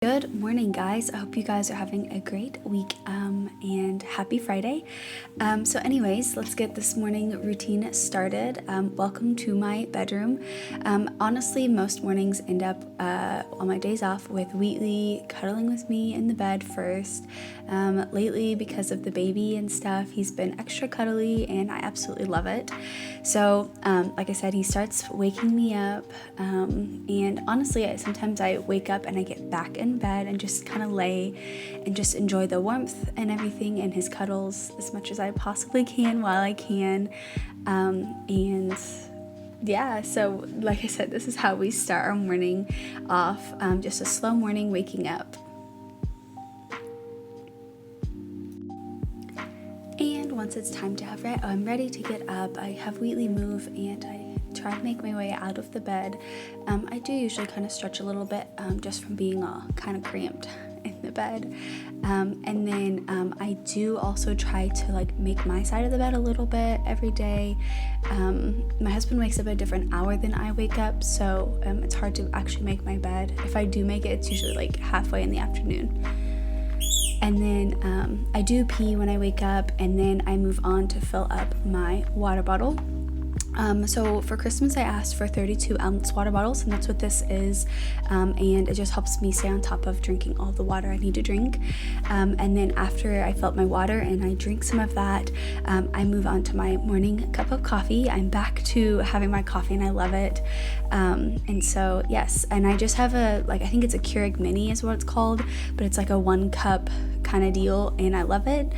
Good morning, guys. I hope you guys are having a great week and happy Friday. So anyways, let's get this morning routine started. Welcome to my bedroom. Honestly, most mornings end up on my days off with Wheatley cuddling with me in the bed first. Lately, because of the baby and stuff, he's been extra cuddly and I absolutely love it. So like I said, he starts waking me up and honestly, sometimes I wake up and I get back in bed and just kind of lay and just enjoy the warmth and everything and his cuddles as much as I possibly can while I can. And yeah, so like I said, this is how we start our morning off, just a slow morning waking up. And once it's time to I'm ready to get up, I have Wheatley move and I try to make my way out of the bed. I do usually kind of stretch a little bit just from being all kind of cramped in the bed. And then I do also try to make my side of the bed a little bit every day. My husband wakes up at a different hour than I wake up, so it's hard to actually make my bed. If I do make it, it's usually halfway in the afternoon. And then I do pee when I wake up, and then I move on to fill up my water bottle. So for Christmas, I asked for 32-ounce water bottles, and that's what this is. And it just helps me stay on top of drinking all the water I need to drink. And then after I fill up my water and I drink some of that, I move on to my morning cup of coffee. I'm back to having my coffee and I love it. And so, yes, and I just have I think it's a Keurig Mini is what it's called, but it's like a 1 cup kind of deal, and I love it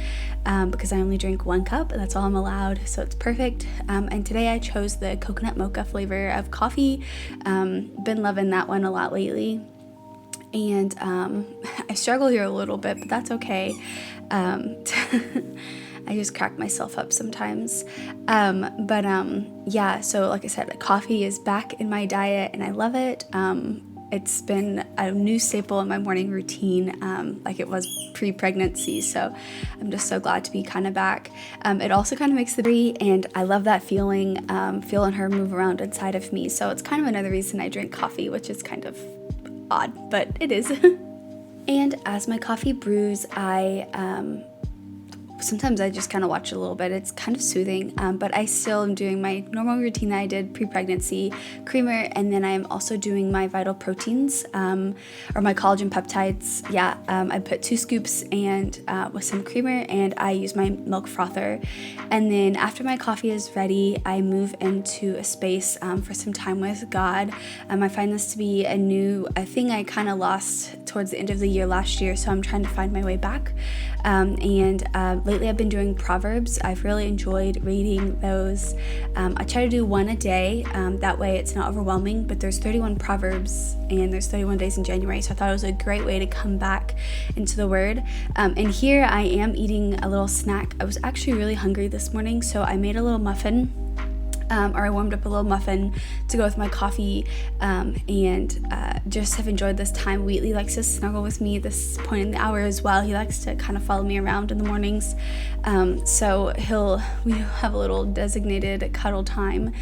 because I only drink 1 cup. That's all I'm allowed, so it's perfect. And today I chose the coconut mocha flavor of coffee. Been loving that one a lot lately, and I struggle here a little bit, but that's okay. I just crack myself up sometimes. Yeah, so like I said, coffee is back in my diet and I love it. It's been a new staple in my morning routine, like it was pre-pregnancy, so I'm just so glad to be kind of back. It also kind of makes the baby, and I love that feeling, feeling her move around inside of me, so it's kind of another reason I drink coffee, which is kind of odd, but it is. And as my coffee brews, sometimes I just kind of watch a little bit. It's kind of soothing, but I still am doing my normal routine that I did pre-pregnancy, creamer, and then I'm also doing my vital proteins, or my collagen peptides. Yeah, I put 2 scoops and with some creamer, and I use my milk frother. And then after my coffee is ready, I move into a space for some time with God. I find this to be a thing I kind of lost towards the end of the year last year, so I'm trying to find my way back. Lately I've been doing Proverbs. I've really enjoyed reading those. I try to do 1 a day, that way it's not overwhelming, but there's 31 Proverbs and there's 31 days in January, so I thought it was a great way to come back into the Word. And here I am eating a little snack. I was actually really hungry this morning, so I made a little muffin. Or I warmed up a little muffin to go with my coffee, and just have enjoyed this time. Wheatley likes to snuggle with me at this point in the hour as well. He likes to kind of follow me around in the mornings, so we have a little designated cuddle time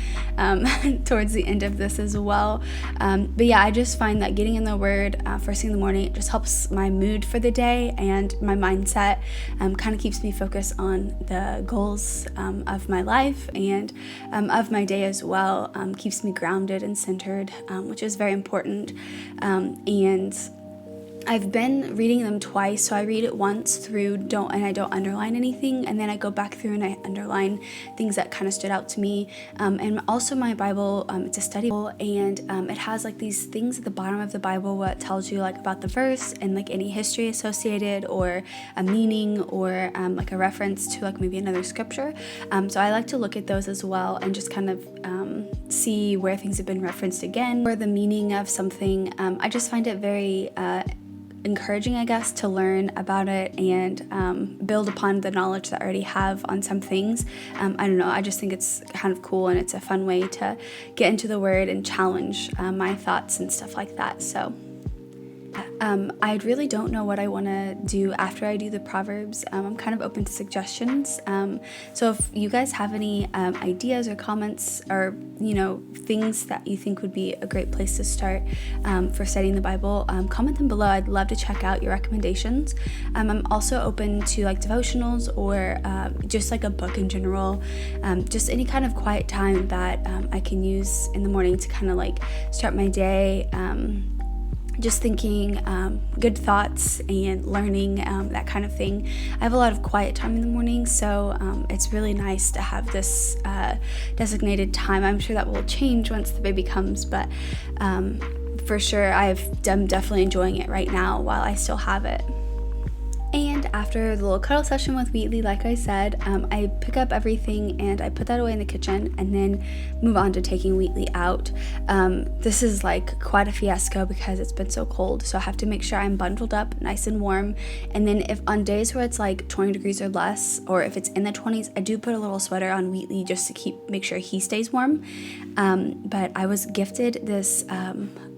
towards the end of this as well. But yeah, I just find that getting in the Word first thing in the morning, it just helps my mood for the day and my mindset, kind of keeps me focused on the goals of my life and of my day as well, keeps me grounded and centered, which is very important. And I've been reading them twice, so I read it once through, and I don't underline anything, and then I go back through and I underline things that kind of stood out to me. And also my Bible, it's a study Bible, and it has these things at the bottom of the Bible what tells you about the verse and any history associated or a meaning or a reference to maybe another scripture. So I like to look at those as well and just kind of see where things have been referenced again or the meaning of something. I just find it very encouraging, I guess, to learn about it and build upon the knowledge that I already have on some things. I don't know, I just think it's kind of cool and it's a fun way to get into the Word and challenge my thoughts and stuff like that. So I really don't know what I want to do after I do the Proverbs. I'm kind of open to suggestions. So if you guys have any ideas or comments or, things that you think would be a great place to start for studying the Bible, comment them below. I'd love to check out your recommendations. I'm also open to like devotionals or just like a book in general, just any kind of quiet time that I can use in the morning to kind of like start my day. Just thinking good thoughts and learning, that kind of thing. I have a lot of quiet time in the morning, so it's really nice to have this designated time. I'm sure that will change once the baby comes, but for sure I'm definitely enjoying it right now while I still have it. And after the little cuddle session with Wheatley, like I said, I pick up everything and I put that away in the kitchen and then move on to taking Wheatley out. This is like quite a fiasco because it's been so cold, so I have to make sure I'm bundled up nice and warm. And then if on days where it's like 20 degrees or less, or if it's in the 20s, I do put a little sweater on Wheatley just to make sure he stays warm. But I was gifted this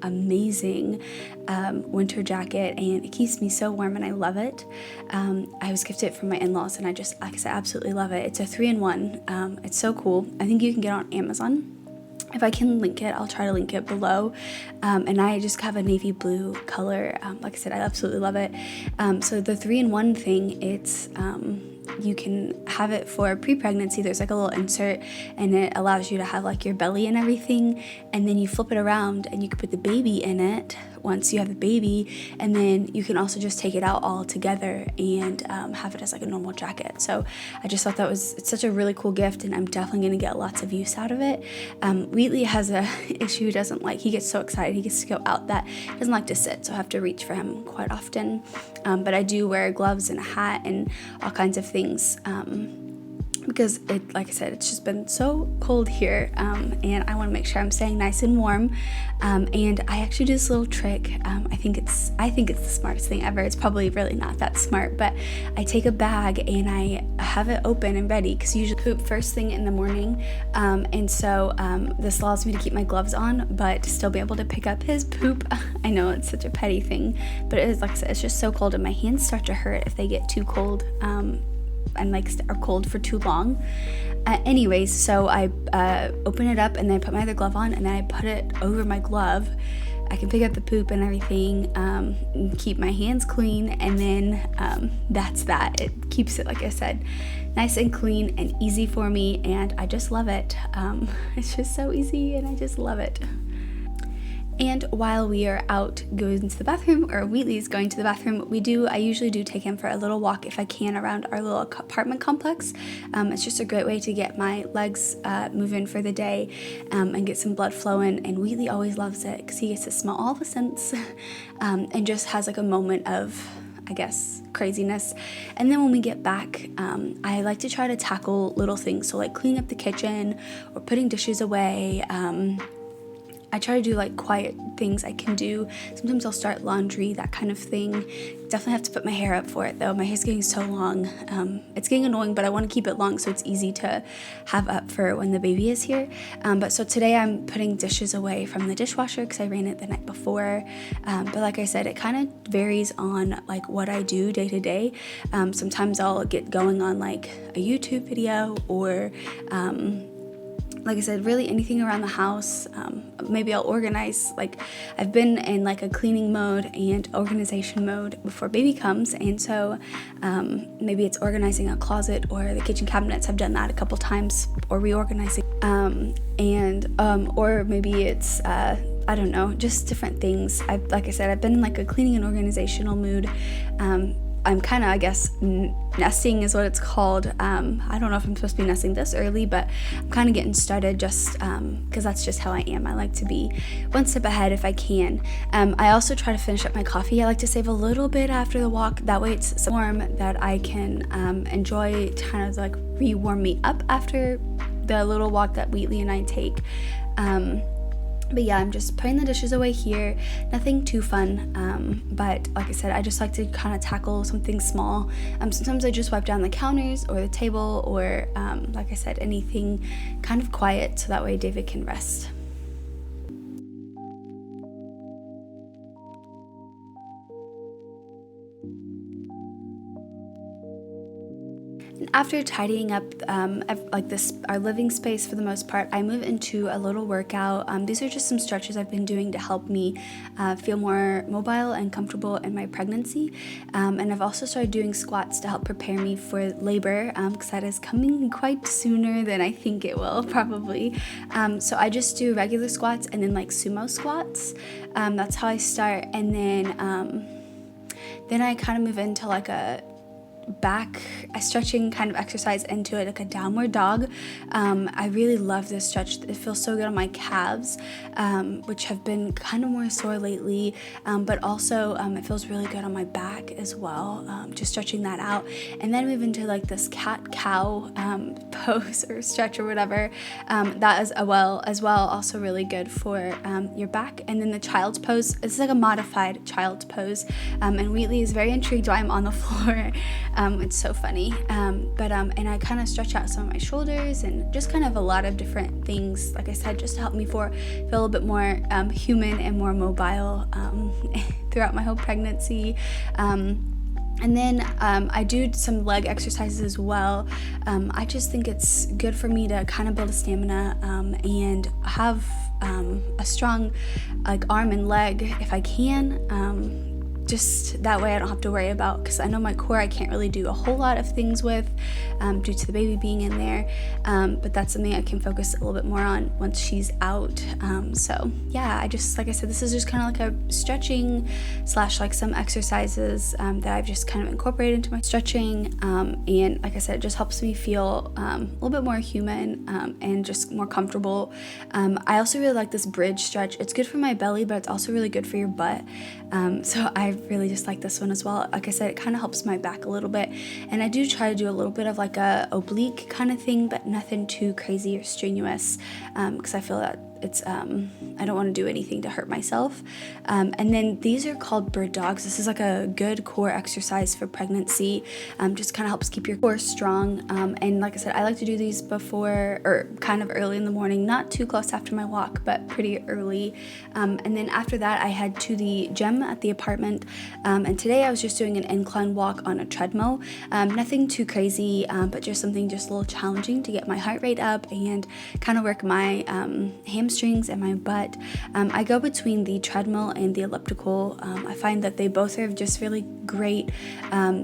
amazing winter jacket, and it keeps me so warm and I love it. I was gifted it from my in-laws, and I just, like I said, absolutely love it. It's a 3-in-1. It's so cool. I think you can get it on Amazon. If I can link it, I'll try to link it below. And I just have a navy blue color. Like I said, I absolutely love it. So the 3-in-1 thing, it's you can have it for pre-pregnancy. There's like a little insert, and it allows you to have like your belly and everything, and then you flip it around and you can put the baby in it once you have the baby, and then you can also just take it out all together and have it as like a normal jacket. So I just thought it's such a really cool gift, and I'm definitely going to get lots of use out of it. Wheatley has a issue. He gets so excited, he gets to go out that he doesn't like to sit, so I have to reach for him quite often. But I do wear gloves and a hat and all kinds of things, because like I said, it's just been so cold here, and I want to make sure I'm staying nice and warm. And I actually do this little trick. I think it's the smartest thing ever. It's probably really not that smart, but I take a bag and I have it open and ready, because you usually poop first thing in the morning, and so this allows me to keep my gloves on but still be able to pick up his poop. I know it's such a petty thing, but it is, like I said, it's just so cold, and my hands start to hurt if they get too cold, and like are cold for too long. Anyways, so I open it up and then I put my other glove on, and then I put it over my glove. I can pick up the poop and everything, and keep my hands clean, and then that's that. It keeps it, like I said, nice and clean and easy for me, and I just love it. It's just so easy, and I just love it. And while we are out going to the bathroom, or Wheatley's going to the bathroom, I usually do take him for a little walk if I can around our little apartment complex. It's just a great way to get my legs moving for the day, and get some blood flowing. And Wheatley always loves it because he gets to smell all the scents, and just has like a moment of, I guess, craziness. And then when we get back, I like to try to tackle little things, so like cleaning up the kitchen or putting dishes away. I try to do like quiet things I can do. Sometimes I'll start laundry, that kind of thing. Definitely have to put my hair up for it though. My hair's getting so long. It's getting annoying, but I want to keep it long so it's easy to have up for when the baby is here. But so today I'm putting dishes away from the dishwasher because I ran it the night before. But like I said, it kind of varies on like what I do day to day. Sometimes I'll get going on like a YouTube video, or like I said, really anything around the house. Maybe I'll organize. Like I've been in like a cleaning mode and organization mode before baby comes, and so maybe it's organizing a closet or the kitchen cabinets. I've done that a couple times, or reorganizing, or maybe it's I don't know, just different things. Like I said, I've been in like a cleaning and organizational mood. I'm kind of, I guess, nesting is what it's called. I don't know if I'm supposed to be nesting this early, but I'm kind of getting started just because that's just how I am. I like to be one step ahead if I can. I also try to finish up my coffee. I like to save a little bit after the walk. That way it's so warm that I can enjoy, kind of like re-warm me up after the little walk that Wheatley and I take. But yeah, I'm just putting the dishes away here. Nothing too fun, but like I said, I just like to kind of tackle something small. Sometimes I just wipe down the counters or the table, or like I said, anything kind of quiet, so that way David can rest. After tidying up like this, our living space for the most part, I move into a little workout. These are just some stretches I've been doing to help me feel more mobile and comfortable in my pregnancy. And I've also started doing squats to help prepare me for labor, because that is coming quite sooner than I think it will, probably. So I just do regular squats and then like sumo squats. That's how I start. And then I kind of move into like a stretching kind of exercise into it, like a downward dog. I really love this stretch. It feels so good on my calves, which have been kind of more sore lately, but also it feels really good on my back as well, just stretching that out. And then move into like this cat-cow pose or stretch or whatever. That is as well also really good for your back. And then the child's pose, it's like a modified child's pose, and Wheatley is very intrigued why I'm on the floor. It's so funny, and I kind of stretch out some of my shoulders and just kind of a lot of different things, like I said, just to help me feel a little bit more human and more mobile throughout my whole pregnancy. And then I do some leg exercises as well. I just think it's good for me to kind of build a stamina and have a strong like arm and leg if I can. Just that way I don't have to worry about, because I know my core I can't really do a whole lot of things with due to the baby being in there, but that's something I can focus a little bit more on once she's out. So yeah, I just, like I said, this is just kind of like a stretching / like some exercises that I've just kind of incorporated into my stretching, and like I said, it just helps me feel a little bit more human and just more comfortable. I also really like this bridge stretch. It's good for my belly, but it's also really good for your butt. So I really just like this one as well. Like I said, it kind of helps my back a little bit, and I do try to do a little bit of like a oblique kind of thing, but nothing too crazy or strenuous, because I feel that it's I don't want to do anything to hurt myself. And then these are called bird dogs. This is like a good core exercise for pregnancy. Just kind of helps keep your core strong. And like I said, I like to do these before or kind of early in the morning, not too close after my walk, but pretty early. And then after that, I head to the gym at the apartment. And today I was just doing an incline walk on a treadmill. Nothing too crazy, but just something just a little challenging to get my heart rate up and kind of work my hamstrings and my butt. I go between the treadmill and the elliptical. I find that they both are just really great,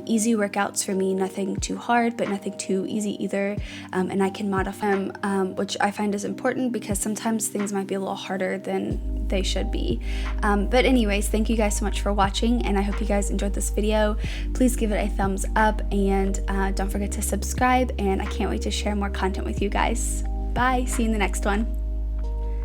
easy workouts for me. Nothing too hard, but nothing too easy either. And I can modify them, which I find is important because sometimes things might be a little harder than they should be. But anyways, thank you guys so much for watching, and I hope you guys enjoyed this video. Please give it a thumbs up, and don't forget to subscribe, and I can't wait to share more content with you guys. Bye, see you in the next one.